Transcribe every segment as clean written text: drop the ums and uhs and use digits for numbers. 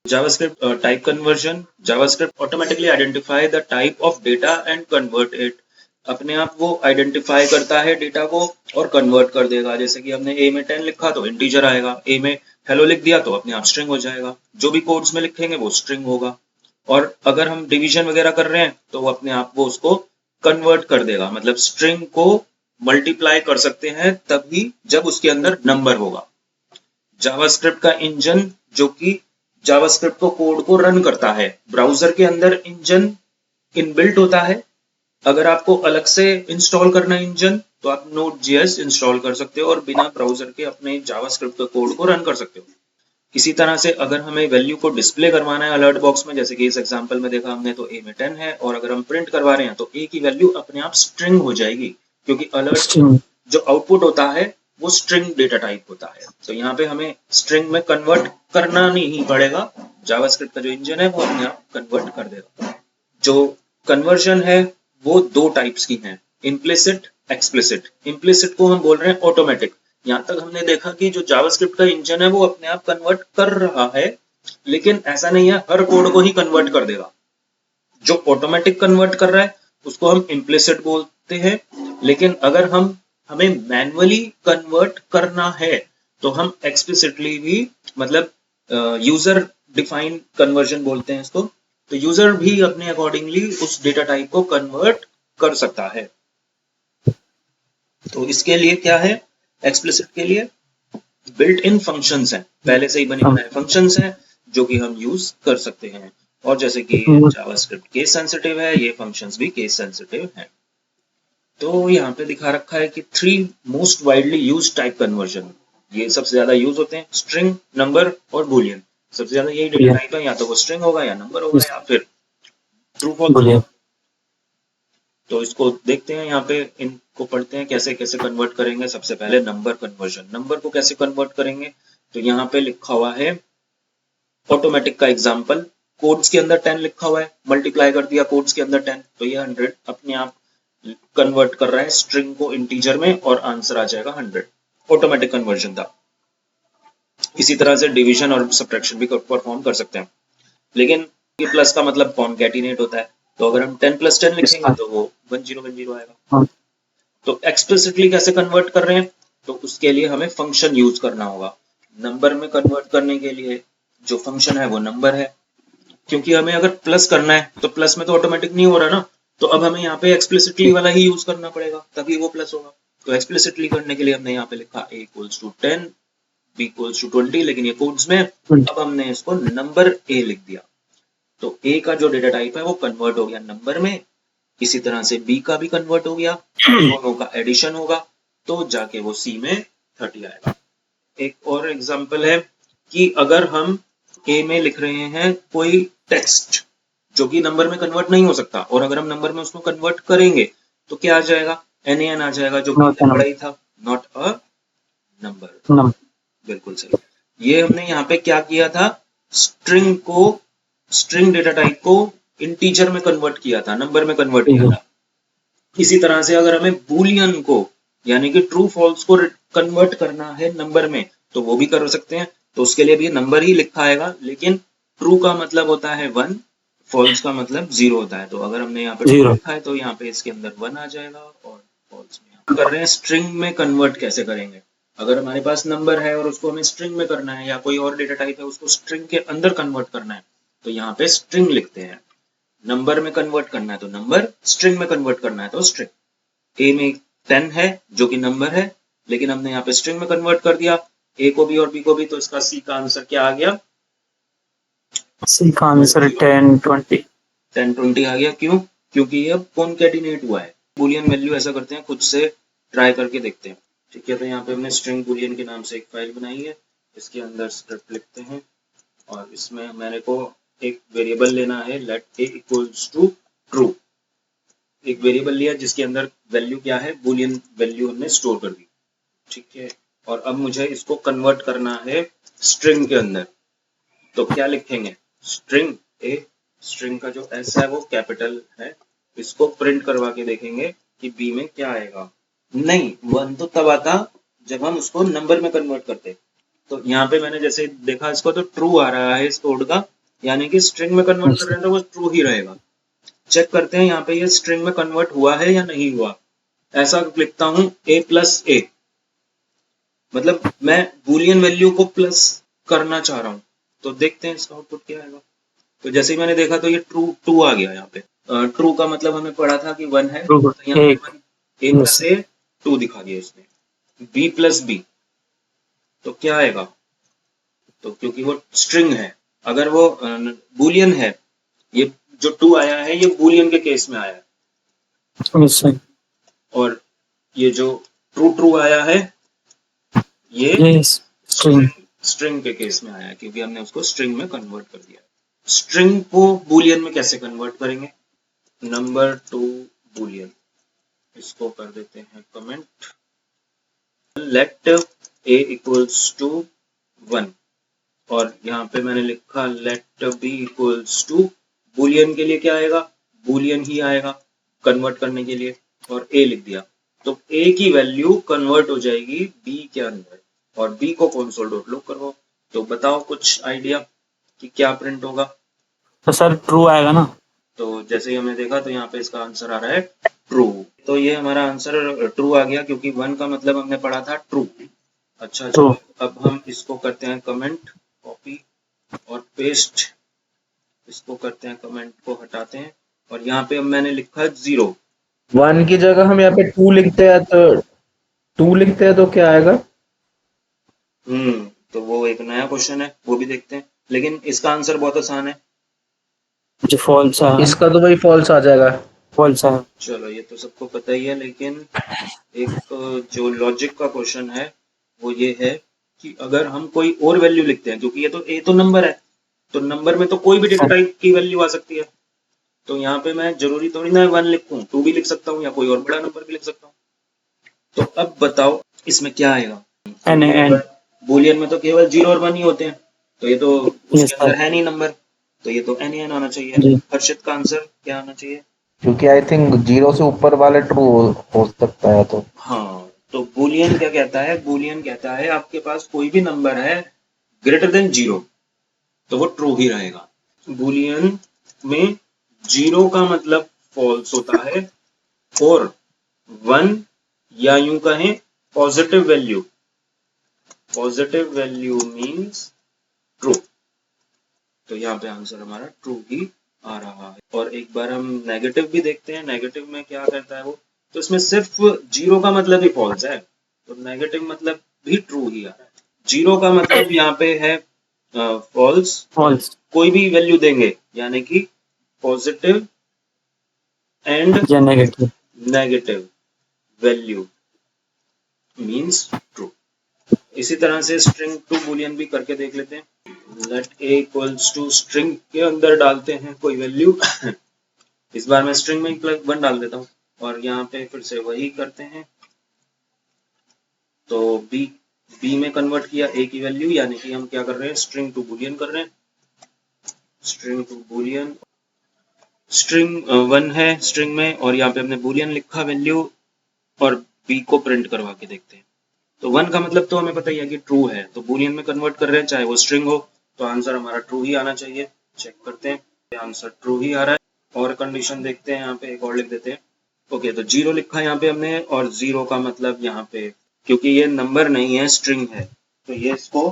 JavaScript type conversion. JavaScript automatically identify the type of data and convert it. अपने आप वो identify करता है डेटा को और कन्वर्ट कर देगा। जैसे कि हमने a में 10 लिखा तो इंटीजर आएगा, a में हेलो लिख दिया तो अपने आप स्ट्रिंग हो जाएगा। जो भी कोड्स में लिखेंगे वो स्ट्रिंग होगा। और अगर हम डिवीजन वगैरह कर रहे हैं तो वो अपने आप वो उसको कन्वर्ट कर देगा। मतलब स्ट्रिंग को मल्टीप्लाई कर सकते हैं तभी जब उसके अंदर नंबर होगा। जावास्क्रिप्ट का इंजन जो कि जावास्क्रिप्ट को कोड को रन करता है, ब्राउजर के अंदर इंजन इनबिल्ट होता है। अगर आपको अलग से इंस्टॉल करना है इंजन तो आप Node.js इंस्टॉल कर सकते हो और बिना ब्राउजर के अपने जावास्क्रिप्ट के कोड को रन कर सकते हो। इसी तरह से अगर हमें वैल्यू को डिस्प्ले करवाना है अलर्ट बॉक्स में, जैसे कि इस एग्जांपल में देखा हमने तो a में 10 है और अगर हम प्रिंट करवा रहे हैं तो a की वैल्यू अपने आप स्ट्रिंग हो जाएगी, क्योंकि अलर्ट जो आउटपुट होता है वो स्ट्रिंग डेटा टाइप होता है। तो यहाँ पे हमें स्ट्रिंग में कन्वर्ट करना नहीं पड़ेगा, जावास्क्रिप्ट का जो इंजन है वो अपने आप कन्वर्ट कर देगा। जो कन्वर्जन है वो दो टाइप्स की हैं, इम्प्लिसिट, एक्सप्लिसिट। इम्प्लिसिट को हम बोल रहे हैं ऑटोमेटिक। यहाँ तक हमने देखा कि जो जावास्क्रिप्ट का इंजन है वो अपने आप कन्वर्ट कर रहा है, लेकिन ऐसा नहीं है हर कोड को ही कन्वर्ट कर देगा। जो ऑटोमेटिक कन्वर्ट कर रहा है उसको हम इम्प्लिसिट बोलते हैं, लेकिन अगर हमें मैन्युअली कन्वर्ट करना है तो हम एक्सप्लिसिटली भी, मतलब यूजर डिफाइंड कन्वर्जन बोलते हैं इसको। तो यूजर भी अपने अकॉर्डिंगली उस डेटा टाइप को कन्वर्ट कर सकता है। तो इसके लिए क्या है, एक्सप्लिसिट के लिए बिल्ट इन फंक्शंस हैं, पहले से ही बने बनाए फंक्शंस हैं जो कि हम यूज कर सकते हैं। और जैसे कि जावास्क्रिप्ट केस सेंसिटिव है, ये फंक्शंस भी केस सेंसिटिव हैं। तो यहाँ पे दिखा रखा है कि 3 most widely used type conversion, ये सबसे ज्यादा यूज होते हैं, स्ट्रिंग, नंबर और बूलियन। सबसे ज्यादा यही डेटा टाइप है, या तो वो स्ट्रिंग होगा या नंबर होगा या फिर ट्रू फॉल्स होगा। तो इसको देखते हैं, यहाँ पे इनको पढ़ते हैं कैसे कैसे कन्वर्ट करेंगे। सबसे पहले नंबर कन्वर्जन, नंबर को कैसे कन्वर्ट करेंगे, तो यहाँ पे लिखा हुआ है ऑटोमेटिक का एग्जांपल। कोड्स के अंदर 10 लिखा हुआ है, मल्टीप्लाई कर दिया कोड्स के अंदर 10 तो ये 100 अपने आप कन्वर्ट कर रहा है स्ट्रिंग को इंटीजर में और आंसर आ जाएगा 100। ऑटोमेटिक कन्वर्जन था। इसी तरह से डिवीजन और सब्ट्रैक्शन भी परफॉर्म कर सकते हैं, लेकिन ये प्लस का मतलब कॉन्कैटिनेट होता है। तो अगर हम 10 + 10 लिखेंगे तो वो 1010 आएगा। तो एक्सप्लिसिटली कैसे कन्वर्ट कर रहे हैं, तो उसके लिए हमें फंक्शन यूज करना होगा। नंबर में कन्वर्ट करने के लिए जो फंक्शन है वो नंबर है, क्योंकि हमें अगर प्लस करना है तो प्लस में तो ऑटोमेटिक नहीं हो रहा ना, तो अब हमें यहाँ पे एक्सप्लिसिटली वाला ही यूज करना पड़ेगा तभी वो प्लस होगा। तो एक्सप्लिसिटली करने के लिए हमने यहाँ पे लिखा a = 10, b = 20, लेकिन ये कोड्स में अब हमने इसको नंबर a लिख दिया। तो a का जो डेटा टाइप है वो कन्वर्ट हो गया नंबर में, इसी तरह से b का भी कन्वर्ट हो गया, दोनों का एडिशन होगा तो जाके वो c में 30 आएगा। एक और एग्जांपल है कि अगर हम a में लिख रहे हैं कोई टेक्स्ट जो कि नंबर में कन्वर्ट नहीं हो सकता, और अगर हम नंबर में उसको कन्वर्ट करेंगे तो क्या आ जाएगा, NaN आ जाएगा, जो कि बड़ा ही था, नॉट अ नंबर। बिल्कुल सही। ये हमने यहाँ पे क्या किया था, स्ट्रिंग डेटा टाइप को इंटीजर में कन्वर्ट किया था, नंबर में कन्वर्ट किया था। इसी तरह से अगर हमें बूलियन को यानी कि ट्रू फॉल्स को कन्वर्ट करना है नंबर में तो वो भी कर सकते हैं। तो उसके लिए भी नंबर ही लिखा आएगा, लेकिन ट्रू का मतलब होता है 1, फॉल्स का मतलब 0 होता है। तो अगर हमने यहाँ पे ट्रू लिखा है तो यहाँ पे इसके अंदर 1 आ जाएगा और फॉल्स में कर रहे हैं। स्ट्रिंग में कन्वर्ट कैसे करेंगे, अगर हमारे पास नंबर है और उसको हमें स्ट्रिंग में करना है, या कोई और डेटा टाइप है उसको स्ट्रिंग के अंदर कन्वर्ट करना है, तो यहाँ पे स्ट्रिंग लिखते हैं। नंबर में कन्वर्ट करना है तो नंबर, स्ट्रिंग में कन्वर्ट करना है तो स्ट्रिंग। ए में 10 है जो कि नंबर है, लेकिन हमने यहाँ पे स्ट्रिंग में कन्वर्ट कर दिया, ए को भी और बी को भी, तो इसका सी का आंसर क्या आ गया, सी का आंसर 1020 आ गया। क्यों, क्योंकि ये कॉन्कैटिनेट हुआ है। बूलियन वैल्यू ऐसा करते हैं, खुद से ट्राई करके देखते हैं। ठीक है, तो यहाँ पे हमने स्ट्रिंग बूलियन के नाम से एक फाइल बनाई है, इसके अंदर स्क्रिप्ट लिखते हैं और इसमें मेरे को एक वेरिएबल लेना है, लेट a = ट्रू। एक वेरिएबल लिया जिसके अंदर वैल्यू क्या है, बूलियन वैल्यू हमने स्टोर कर दी। ठीक है, और अब मुझे इसको कन्वर्ट करना है स्ट्रिंग के अंदर। तो क्या लिखेंगे, स्ट्रिंग a, स्ट्रिंग का जो s है वो कैपिटल है, इसको प्रिंट करवा के देखेंगे कि b में क्या आएगा। नहीं, 1 तो तब आता जब हम उसको नंबर में कन्वर्ट करते। तो यहाँ पे मैंने जैसे देखा इसको तो ट्रू आ रहा है इस कोड का, यानी कि स्ट्रिंग में कन्वर्ट कर रहे हैं तो वो ट्रू ही रहेगा। चेक करते हैं यहाँ पे ये स्ट्रिंग में कन्वर्ट हुआ है या नहीं हुआ। ऐसा लिखता हूँ a प्लस ए, मतलब मैं बूलियन वैल्यू को प्लस करना चाह रहा हूँ, तो देखते हैं इसका आउटपुट क्या आएगा। तो जैसे ही मैंने देखा तो ये ट्रू टू आ गया यहाँ पे। ट्रू का मतलब हमें पढ़ा था कि 1 है, तो यहाँ पे 1 a प्लस ए 2 दिखा दिया इसने। b प्लस बी, तो क्या आएगा, तो क्योंकि वो स्ट्रिंग है, अगर वो बूलियन है, ये जो 2 आया है ये बूलियन के केस में आया है, और ये जो ट्रू ट्रू आया है ये स्ट्रिंग के केस में आया है, क्योंकि हमने उसको स्ट्रिंग में कन्वर्ट कर दिया। स्ट्रिंग को बूलियन में कैसे कन्वर्ट करेंगे, नंबर टू बूलियन, इसको कर देते हैं comment, let a equals to 1, और यहाँ पे मैंने लिखा let b equals to, Boolean के लिए क्या आएगा, बूलियन ही आएगा कन्वर्ट करने के लिए, और a लिख दिया, तो a की वैल्यू कन्वर्ट हो जाएगी b के अंदर, और b को कंसोल डॉट लॉग करवाओ। तो बताओ कुछ आइडिया कि क्या प्रिंट होगा। तो सर ट्रू आएगा ना। तो जैसे ही हमने देखा तो यहाँ पे इसका आंसर आ रहा है ट्रू। तो ये हमारा आंसर ट्रू आ गया, क्योंकि 1 का मतलब हमने पढ़ा था ट्रू। अच्छा चलो अब हम इसको करते हैं कमेंट, कॉपी और पेस्ट, इसको करते हैं कमेंट को हटाते हैं, और यहाँ पे अब मैंने लिखा 0। 1 की जगह हम यहाँ पे 2 लिखते हैं तो क्या आएगा। तो वो एक नया क्वेश्चन है, वो भी देखते हैं, लेकिन इसका आंसर बहुत आसान है, जो फॉल्स है, इसका तो भाई फॉल्स आ जाएगा। फॉल्स है। चलो ये तो सबको पता ही है, लेकिन एक जो लॉजिक का क्वेश्चन है वो ये है कि अगर हम कोई और वैल्यू लिखते हैं, क्योंकि ये तो ए तो नंबर है, तो नंबर में तो कोई भी डेटा टाइप की वैल्यू आ सकती है, तो यहाँ पे मैं जरूरी थोड़ी ना 1 लिखूं, 2 भी लिख सकता हूँ या कोई और बड़ा नंबर भी लिख सकता हूँ। तो अब बताओ इसमें क्या आएगा, बूलियन में तो केवल 0 और 1 ही होते हैं, तो ये तो उसके अंदर है नहीं नंबर, तो ये तो NaN आना चाहिए। हर्षित का आंसर क्या आना चाहिए, क्योंकि आई थिंक 0 से ऊपर वाले ट्रू हो सकता है। तो हाँ, तो बूलियन क्या कहता है, बूलियन कहता है आपके पास कोई भी नंबर है ग्रेटर देन 0 तो वो ट्रू ही रहेगा। बूलियन में 0 का मतलब फॉल्स होता है, और 1 या यूं कहें पॉजिटिव वैल्यू मीन्स ट्रू, तो यहाँ पे आंसर हमारा ट्रू ही आ रहा है। और एक बार हम नेगेटिव भी देखते हैं, नेगेटिव में क्या करता है वो, तो इसमें सिर्फ 0 का मतलब ही फॉल्स है, तो नेगेटिव मतलब भी ट्रू ही आ रहा है। 0 का मतलब यहाँ पे है फॉल्स, कोई भी वैल्यू देंगे, यानी कि पॉजिटिव एंड या नेगेटिव वैल्यू मीन्स ट्रू। इसी तरह से स्ट्रिंग टू बूलियन भी करके देख लेते हैं। Let a equals to, string के अंदर डालते हैं कोई वैल्यू इस बार मैं स्ट्रिंग में +1 डाल देता हूँ, और यहाँ पे फिर से वही करते हैं, तो b में कन्वर्ट किया a की वैल्यू, यानी कि हम क्या कर रहे हैं, स्ट्रिंग टू बूलियन कर रहे हैं, स्ट्रिंग टू बूलियन, स्ट्रिंग 1 है स्ट्रिंग में, और यहाँ पे हमने बूलियन लिखा वैल्यू, और b को प्रिंट करवा के देखते हैं। तो 1 का मतलब तो हमें पता ही है कि ट्रू है, तो बूलियन में कन्वर्ट कर रहे हैं चाहे वो स्ट्रिंग हो, तो आंसर हमारा ट्रू ही आना चाहिए। चेक करते हैं, आंसर ट्रू ही आ रहा है। और कंडीशन देखते हैं, यहाँ पे एक और लिख देते हैं। ओके, तो 0 लिखा यहाँ पे हमने, और 0 का मतलब यहाँ पे, क्योंकि ये नंबर नहीं है स्ट्रिंग है, तो ये इसको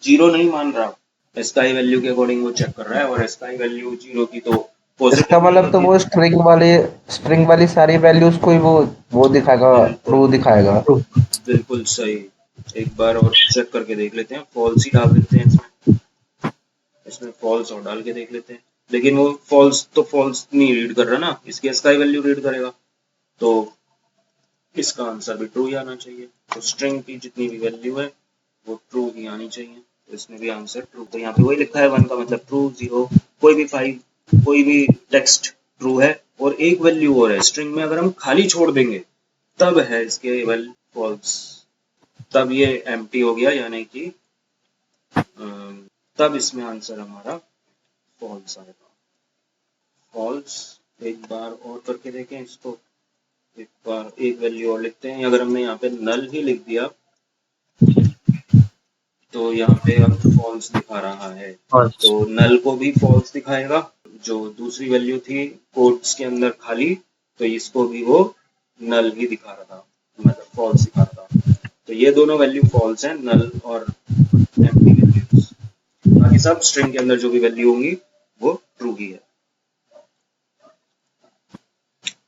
0 नहीं मान रहा, स्काई वैल्यू के अकॉर्डिंग वो चेक कर रहा है, और स्काई वैल्यू 0 की तो इसका पॉजिटिव नहीं मतलब तो होती। वो स्ट्रिंग वाली सारी वैल्यूज को ही वो दिखाएगा, बिल्कुल ट्रू दिखाएगा। बिल्कुल सही। एक बार और चेक करके देख लेते हैं, फॉल्स ही डाल देते हैं इसमें फॉल्स और डाल के देख लेते हैं, लेकिन वो फॉल्स तो फॉल्स नहीं रीड कर रहा ना, इसकी स्काई वैल्यू रीड करेगा, तो इसका आंसर भी ट्रू ही आना चाहिए। तो स्ट्रिंग की जितनी भी वैल्यू है वो ट्रू ही आनी चाहिए, तो इसमें भी आंसर ट्रू। तो यहाँ पे वही लिखा है 1 का मतलब ट्रू, 0 कोई भी 5 कोई भी टेक्स्ट ट्रू है, और एक वैल्यू और है स्ट्रिंग में, अगर हम खाली छोड़ देंगे तब है इसके वैल्यू फॉल्स, तब ये एम्प्टी हो गया, यानी कि तब इसमें आंसर हमारा फॉल्स आएगा। फॉल्स, एक बार और करके देखें इसको, एक बार एक वैल्यू और लिखते हैं, अगर हमने यहाँ पे नल ही लिख दिया तो यहाँ पे अब फॉल्स दिखा रहा है, तो नल को भी फॉल्स दिखाएगा। जो दूसरी वैल्यू थी कोट्स के अंदर खाली, तो इसको भी वो नल ही दिखा रहा था, मतलब फॉल्स दिखा रहा था। तो ये दोनों वैल्यू फॉल्स हैं, नल और एम्प्टी वैल्यूज। बाकी सब स्ट्रिंग के अंदर जो भी वैल्यू होंगी वो ट्रू ही है।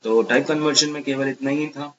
तो टाइप कन्वर्जन में केवल इतना ही था।